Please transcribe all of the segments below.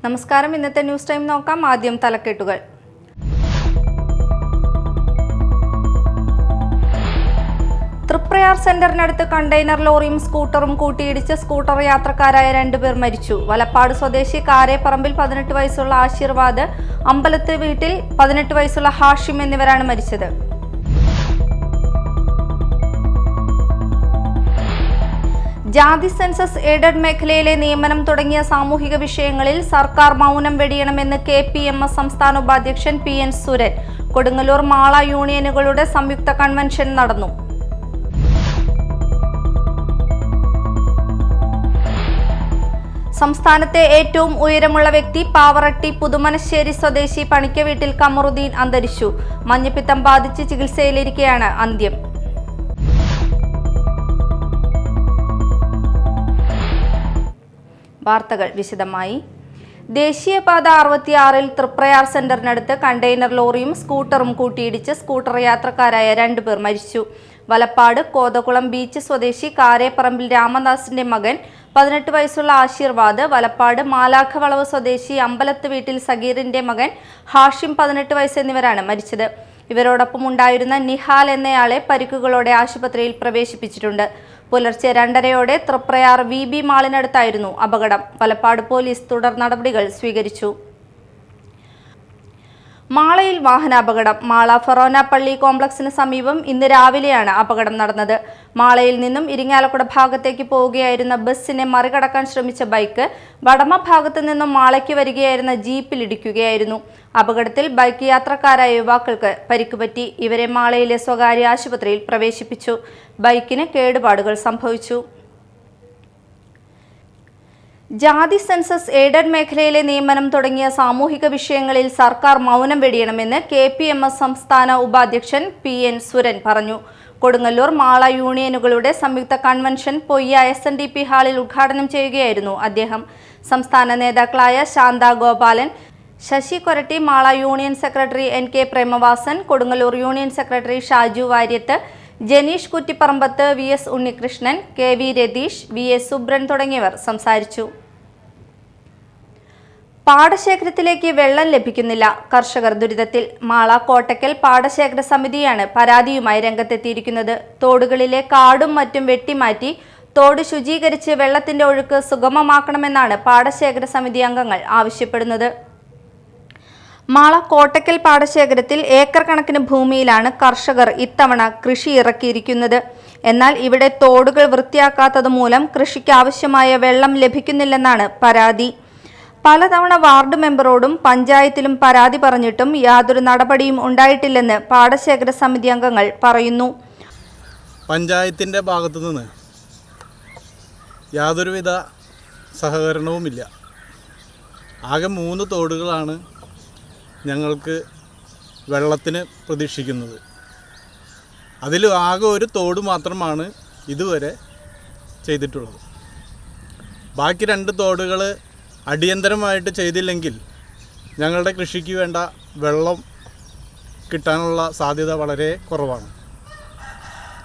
നമസ്കാരം. ഇന്നത്തെ news time നോക്കാം. ആദ്യം തലക്കെട്ടുകൾ. തൃപ്രയാർ സെന്ററിനടുത്ത് കണ്ടെയ്നർ ലോറിയും സ്കൂട്ടറും കൂട്ടിയിടിച്ച് സ്കൂട്ടർ യാത്രക്കാരായ 2 പേർ മരിച്ചു. വലപ്പാട് സ്വദേശി കാരേപ്പറമ്പിൽ 18 വയസ്സുള്ള ആശീർവാദ്, അമ്പലത്ത് വീട്ടിൽ 18 വയസ്സുള്ള ഹാഷിം എന്നിവരാണ് മരിച്ചത്. ജാതി സെൻസസ് എയ്ഡഡ് മേഖലയിലെ നിയമനം തുടങ്ങിയ സാമൂഹിക വിഷയങ്ങളിൽ സർക്കാർ മൗനം വെടിയണമെന്ന് KPMS സംസ്ഥാന ഉപാധ്യക്ഷൻ PN സുരൻ. കൊടുങ്ങല്ലൂർ മാള യൂണിയനുകളുടെ സംയുക്ത കൺവെൻഷൻ നടന്നു. സംസ്ഥാനത്തെ ഏറ്റവും ഉയരമുള്ള വ്യക്തി പാവറട്ടി പുതുമനശ്ശേരി സ്വദേശി പണിക്ക വീട്ടിൽ കമറുദ്ദീൻ അന്തരിച്ചു. മഞ്ഞപ്പിത്തം ബാധിച്ച് ചികിത്സയിലിരിക്കെയാണ് അന്ത്യം. വാർത്തകൾ വിശദമായി. ദേശീയപാത 66-ൽ തൃപ്രയാർ സെന്ററിനടുത്ത് കണ്ടെയ്നർ ലോറിയും സ്കൂട്ടറും കൂട്ടിയിടിച്ച് സ്കൂട്ടർ യാത്രക്കാരായ 2 പേർ മരിച്ചു. വലപ്പാട് കോതകുളം ബീച്ച് സ്വദേശി കാരേപ്പറമ്പിൽ രാമദാസിന്റെ മകൻ 18 വയസ്സുള്ള ആശീർവാദ്, വലപ്പാട് മാലാഖവളവ് സ്വദേശി അമ്പലത്ത് വീട്ടിൽ സഗീറിന്റെ മകൻ ഹാഷിം 18 വയസ്സ് എന്നിവരാണ് മരിച്ചത്. ഇവരോടൊപ്പം ഉണ്ടായിരുന്ന നിഹാൽ എന്നയാളെ പരിക്കുകളോടെ ആശുപത്രിയിൽ പ്രവേശിപ്പിച്ചിട്ടുണ്ട്. പുലർച്ചെ 2:30-ഓടെ തൃപ്രയാർ VB മാളിനടുത്തായിരുന്നു അപകടം. വലപ്പാട് പോലീസ് തുടർ നടപടികൾ സ്വീകരിച്ചു. മാളയിൽ വാഹനാപകടം. മാള ഫൊറോന പള്ളി കോംപ്ലക്സിന് സമീപം ഇന്ന് രാവിലെയാണ് അപകടം നടന്നത്. മാളയിൽ നിന്നും ഇരിങ്ങാലക്കുട ഭാഗത്തേക്ക് പോവുകയായിരുന്ന ബസ്സിനെ മറികടക്കാൻ ശ്രമിച്ച ബൈക്ക് വടമ ഭാഗത്തു നിന്നും മാളയ്ക്ക് വരികയായിരുന്ന ജീപ്പിൽ ഇടിക്കുകയായിരുന്നു. അപകടത്തിൽ ബൈക്ക് യാത്രക്കാരായ യുവാക്കൾക്ക് പരിക്കുപറ്റി. ഇവരെ മാളയിലെ സ്വകാര്യ ആശുപത്രിയിൽ പ്രവേശിപ്പിച്ചു. ബൈക്കിന് കേടുപാടുകൾ സംഭവിച്ചു. ജാതി സെൻസസ് എയ്ഡഡ് മേഖലയിലെ നിയമനം തുടങ്ങിയ സാമൂഹിക വിഷയങ്ങളിൽ സർക്കാർ മൗനം വെടിയണമെന്ന് KPMS സംസ്ഥാന ഉപാധ്യക്ഷൻ PN സുരൻ പറഞ്ഞു. കൊടുങ്ങല്ലൂർ മാള യൂണിയനുകളുടെ സംയുക്ത കൺവെൻഷൻ പൊയ്യ SNDP ഹാളിൽ ഉദ്ഘാടനം ചെയ്യുകയായിരുന്നു അദ്ദേഹം. സംസ്ഥാന നേതാക്കളായ Shantha Gopalan, Sasi Koratty, Mala union secretary NK Premavasan, Kodungallur union secretary Shaju Variyath, Janeesh Kuttiparambath, VS Unnikrishnan, KV Ratheesh, VS Subran തുടങ്ങിയവർ സംസാരിച്ചു. പാടശേഖരത്തിലേക്ക് വെള്ളം ലഭിക്കുന്നില്ല, കർഷകർ ദുരിതത്തിൽ. മാള കോട്ടക്കൽ പാടശേഖര സമിതിയാണ് പരാതിയുമായി രംഗത്തെത്തിയിരിക്കുന്നത്. തോടുകളിലെ കാടും മറ്റും വെട്ടിമാറ്റി തോട് ശുചീകരിച്ച് വെള്ളത്തിന്റെ ഒഴുക്ക് സുഗമമാക്കണമെന്നാണ് പാടശേഖര സമിതി അംഗങ്ങൾ ആവശ്യപ്പെടുന്നത്. മാള കോട്ടക്കൽ പാടശേഖരത്തിൽ ഏക്കർ കണക്കിന് ഭൂമിയിലാണ് കർഷകർ ഇത്തവണ കൃഷി ഇറക്കിയിരിക്കുന്നത്. എന്നാൽ ഇവിടെ തോടുകൾ വൃത്തിയാക്കാത്തത് മൂലം കൃഷിക്ക് ആവശ്യമായ വെള്ളം ലഭിക്കുന്നില്ലെന്നാണ് പരാതി. പലതവണ വാർഡ് മെമ്പറോടും പഞ്ചായത്തിലും പരാതി പറഞ്ഞിട്ടും യാതൊരു നടപടിയും ഉണ്ടായിട്ടില്ലെന്ന് പാടശേഖര സമിതി അംഗങ്ങൾ പറയുന്നു. പഞ്ചായത്തിൻ്റെ ഭാഗത്തു നിന്ന് യാതൊരുവിധ സഹകരണവുമില്ല. ആകെ 3 തോടുകളാണ് ഞങ്ങൾക്ക് വെള്ളത്തിന് പ്രതീക്ഷിക്കുന്നത്. അതിൽ ആകെ ഒരു തോട് മാത്രമാണ് ഇതുവരെ ചെയ്തിട്ടുള്ളത്. ബാക്കി 2 തോടുകൾ അടിയന്തരമായിട്ട് ചെയ്തില്ലെങ്കിൽ ഞങ്ങളുടെ കൃഷിക്ക് വേണ്ട വെള്ളം കിട്ടാനുള്ള സാധ്യത വളരെ കുറവാണ്.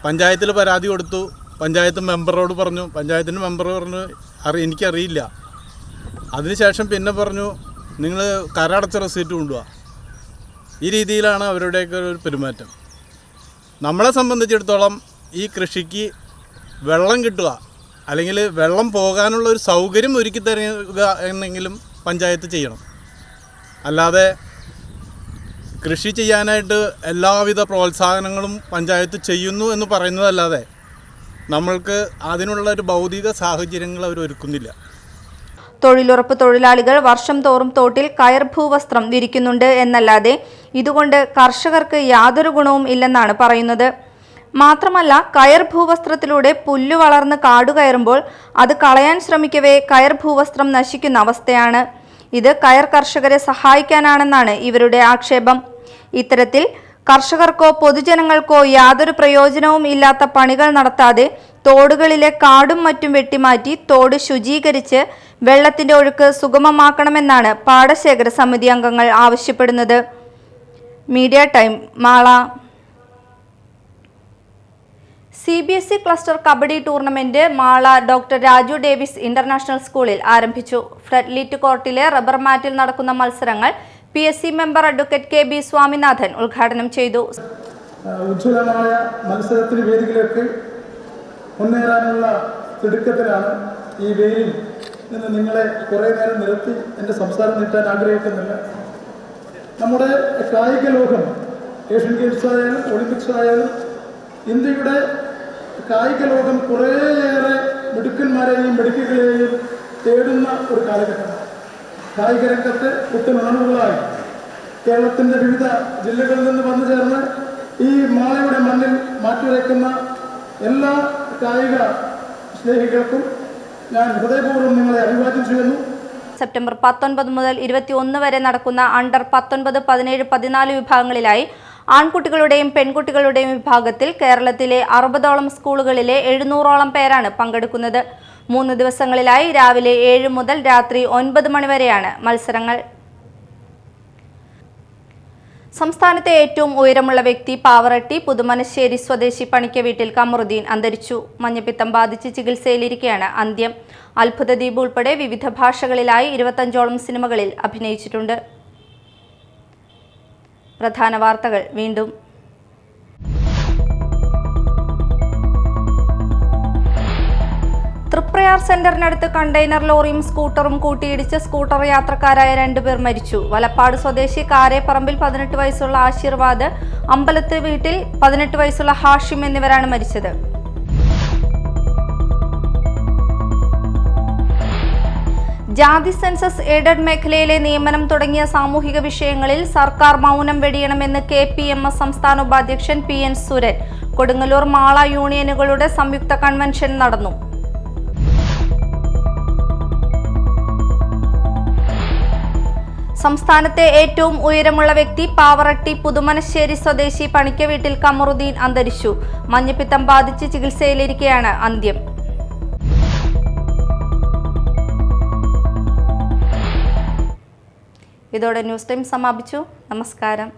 പഞ്ചായത്തിൽ പരാതി കൊടുത്തു. പഞ്ചായത്ത് മെമ്പറോട് പറഞ്ഞു. പഞ്ചായത്തിൻ്റെ മെമ്പർ പറഞ്ഞു എനിക്കറിയില്ല. അതിനുശേഷം പിന്നെ പറഞ്ഞു നിങ്ങൾ കരടച്ച റെസീറ്റ് കൊണ്ടുപോവുക. ഈ രീതിയിലാണ് അവരുടെയൊക്കെ ഒരു പെരുമാറ്റം. നമ്മളെ സംബന്ധിച്ചിടത്തോളം ഈ കൃഷിക്ക് വെള്ളം കിട്ടുക അല്ലെങ്കിൽ വെള്ളം പോകാനുള്ള ഒരു സൗകര്യം ഒരുക്കി തരുക എന്നെങ്കിലും പഞ്ചായത്ത് ചെയ്യണം. അല്ലാതെ കൃഷി ചെയ്യാനായിട്ട് എല്ലാവിധ പ്രോത്സാഹനങ്ങളും പഞ്ചായത്ത് ചെയ്യുന്നു എന്ന് പറയുന്നതല്ലാതെ നമ്മൾക്ക് അതിനുള്ള ഒരു ഭൗതിക സാഹചര്യങ്ങൾ അവർ ഒരുക്കുന്നില്ല. തൊഴിലുറപ്പ് തൊഴിലാളികൾ വർഷം തോറും തോട്ടിൽ കയർ ഭൂവസ്ത്രം വിരിക്കുന്നുണ്ട് എന്നല്ലാതെ ഇതുകൊണ്ട് കർഷകർക്ക് യാതൊരു ഗുണവും ഇല്ലെന്നാണ് പറയുന്നത്. മാത്രമല്ല, കയർ ഭൂവസ്ത്രത്തിലൂടെ പുല്ല് വളർന്ന് കാടുകയറുമ്പോൾ അത് കളയാൻ ശ്രമിക്കവേ കയർ ഭൂവസ്ത്രം നശിക്കുന്ന അവസ്ഥയാണ്. ഇത് കയർ കർഷകരെ സഹായിക്കാനാണെന്നാണ് ഇവരുടെ ആക്ഷേപം. ഇത്തരത്തിൽ കർഷകർക്കോ പൊതുജനങ്ങൾക്കോ യാതൊരു പ്രയോജനവും ഇല്ലാത്ത പണികൾ നടത്താതെ തോടുകളിലെ കാടും മറ്റും വെട്ടിമാറ്റി തോട് ശുചീകരിച്ച് വെള്ളത്തിന്റെ ഒഴുക്ക് സുഗമമാക്കണമെന്നാണ് പാടശേഖര സമിതി അംഗങ്ങൾ ആവശ്യപ്പെടുന്നത്. Media time Mala. CBSE cluster kabaddi tournament Mala doctor Raju Davis international സ്കൂളിൽ ആരംഭിച്ചു. ഫ്ലഡ്ലിറ്റ് കോർട്ടിലെ റബ്ബർ മാറ്റിൽ നടക്കുന്ന മത്സരങ്ങൾ PSC member advocate KB Swaminathan ഉദ്ഘാടനം ചെയ്തു. ഉജ്ജ്വലമായ മത്സരത്തിന് വേദിയിലേക്ക് മുന്നേറാനുള്ള തിടുക്കത്തിലാണ്. ഈ വേദിയിൽ നിന്ന് നിങ്ങളെ കുറേ നേരം നിർത്തി എൻ്റെ സംസാരം നീട്ടാൻ ആഗ്രഹിക്കുന്നില്ല. നമ്മുടെ കായിക ലോകം ഏഷ്യൻ ഗെയിംസ് ആയാലും ഒളിമ്പിക്സ് ആയാലും ഇന്ത്യയുടെ കായിക ലോകം കുറേയേറെ മിടുക്കന്മാരെയും മിടുക്കുകളെയും തേടുന്ന ഒരു കാലഘട്ടമാണ്. കായിക രംഗത്ത് പുത്തനുണർവുകളായി കേരളത്തിൻ്റെ വിവിധ ജില്ലകളിൽ നിന്ന് വന്നു ചേർന്ന് ഈ മാളയുടെ മണ്ണിൽ മാറ്റിവെക്കുന്ന എല്ലാ കായിക സ്നേഹികൾക്കും ഞാൻ ഹൃദയപൂർവ്വം നിങ്ങളെ അഭിവാദ്യം ചെയ്യുന്നു. സെപ്റ്റംബർ 19 മുതൽ 21 വരെ നടക്കുന്ന അണ്ടർ 19, 17, 14 വിഭാഗങ്ങളിലായി ആൺകുട്ടികളുടെയും പെൺകുട്ടികളുടെയും വിഭാഗത്തിൽ കേരളത്തിലെ 60ഓളം സ്കൂളുകളിലെ 700ഓളം പേരാണ് പങ്കെടുക്കുന്നത്. 3 ദിവസങ്ങളിലായി രാവിലെ 7 മുതൽ രാത്രി 9 മണി വരെയാണ് മത്സരങ്ങൾ. സംസ്ഥാനത്തെ ഏറ്റവും ഉയരമുള്ള വ്യക്തി പാവറട്ടി പുതുമനശ്ശേരി സ്വദേശി പണിക്ക വീട്ടിൽ കമറുദ്ദീൻ അന്തരിച്ചു. മഞ്ഞപ്പിത്തം ബാധിച്ച് ചികിത്സയിലിരിക്കെയാണ് അന്ത്യം. അത്ഭുതദ്വീപ് ഉൾപ്പെടെ വിവിധ ഭാഷകളിലായി 25ഓളം സിനിമകളിൽ അഭിനയിച്ചിട്ടുണ്ട്. പ്രധാന വാർത്തകൾ വീണ്ടും. തൃപ്രയാർ സെന്ററിനടുത്ത് കണ്ടെയ്നർ ലോറിയും സ്കൂട്ടറും കൂട്ടിയിടിച്ച് സ്കൂട്ടർ യാത്രക്കാരായ 2 പേർ മരിച്ചു. വലപ്പാട് സ്വദേശി കാരേപ്പറമ്പിൽ 18 വയസ്സുള്ള ആശീർവാദ്, അമ്പലത്ത് വീട്ടിൽ 18 വയസ്സുള്ള ഹാഷിം എന്നിവരാണ് മരിച്ചത്. ജാതി സെൻസസ് എയ്ഡഡ് മേഖലയിലെ നിയമനം തുടങ്ങിയ സാമൂഹിക വിഷയങ്ങളിൽ സർക്കാർ മൗനം വെടിയണമെന്ന് KPMS സംസ്ഥാന ഉപാധ്യക്ഷൻ PN സുരൻ. കൊടുങ്ങല്ലൂർ മാള യൂണിയനുകളുടെ സംയുക്ത കൺവെൻഷൻ നടന്നു. സംസ്ഥാനത്തെ ഏറ്റവും ഉയരമുള്ള വ്യക്തി പാവറട്ടി പുതുമനശ്ശേരി സ്വദേശി പണിക്ക വീട്ടിൽ കമറുദ്ദീൻ അന്തരിച്ചു. മഞ്ഞപ്പിത്തം ബാധിച്ച് ചികിത്സയിലിരിക്കെയാണ് അന്ത്യം. ഇതോടെ ന്യൂസ് ടൈം സമാപിച്ചു. നമസ്കാരം.